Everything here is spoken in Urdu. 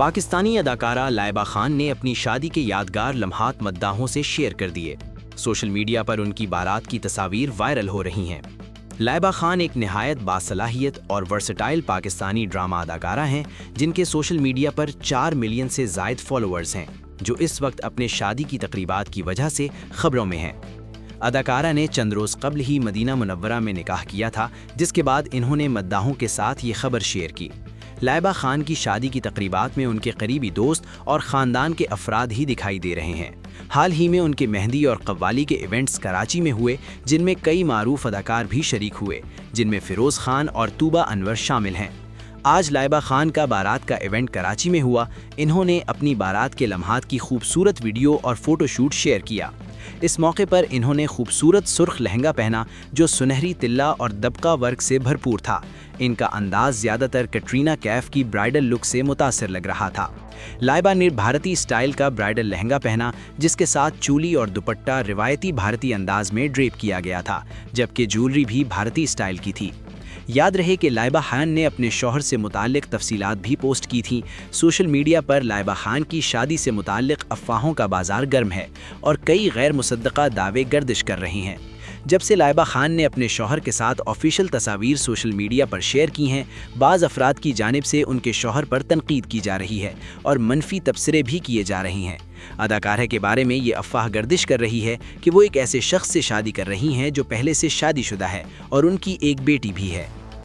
پاکستانی اداکارہ لائبہ خان نے اپنی شادی کے یادگار لمحات مداحوں سے شیئر کر دیے۔ سوشل میڈیا پر ان کی بارات کی تصاویر وائرل ہو رہی ہیں۔ لائبہ خان ایک نہایت باصلاحیت اور ورسٹائل پاکستانی ڈرامہ اداکارہ ہیں جن کے سوشل میڈیا پر 4 ملین سے زائد فالوورز ہیں، جو اس وقت اپنے شادی کی تقریبات کی وجہ سے خبروں میں ہیں۔ اداکارہ نے چند روز قبل ہی مدینہ منورہ میں نکاح کیا تھا، جس کے بعد انہوں نے مداحوں کے ساتھ یہ خبر شیئر کی۔ لائبہ خان کی شادی کی تقریبات میں ان کے قریبی دوست اور خاندان کے افراد ہی دکھائی دے رہے ہیں۔ حال ہی میں ان کے مہندی اور قوالی کے ایونٹس کراچی میں ہوئے، جن میں کئی معروف اداکار بھی شریک ہوئے، جن میں فیروز خان اور طوبہ انور شامل ہیں۔ آج لائبہ خان کا بارات کا ایونٹ کراچی میں ہوا۔ انہوں نے اپنی بارات کے لمحات کی خوبصورت ویڈیو اور فوٹو شوٹ شیئر کیا۔ اس موقع پر انہوں نے خوبصورت سرخ لہنگا پہنا جو سنہری تلہ اور دبکہ ورک سے بھرپور تھا۔ ان کا انداز زیادہ تر کٹرینہ کیف کی برائڈل لک سے متاثر لگ رہا تھا۔ لائبہ نے بھارتی سٹائل کا برائڈل لہنگا پہنا، جس کے ساتھ چولی اور دوپٹہ روایتی بھارتی انداز میں ڈریپ کیا گیا تھا، جبکہ جیولری بھی بھارتی سٹائل کی تھی۔ یاد رہے کہ لائبہ خان نے اپنے شوہر سے متعلق تفصیلات بھی پوسٹ کی تھیں۔ سوشل میڈیا پر لائبہ خان کی شادی سے متعلق افواہوں کا بازار گرم ہے اور کئی غیر مصدقہ دعوے گردش کر رہے ہیں۔ جب سے لائبہ خان نے اپنے شوہر کے ساتھ آفیشیل تصاویر سوشل میڈیا پر شیئر کی ہیں، بعض افراد کی جانب سے ان کے شوہر پر تنقید کی جا رہی ہے اور منفی تبصرے بھی کیے جا رہے ہیں۔ اداکارہ کے بارے میں یہ افواہ گردش کر رہی ہے کہ وہ ایک ایسے شخص سے شادی کر رہی ہیں جو پہلے سے شادی شدہ ہے اور ان کی ایک بیٹی بھی ہے۔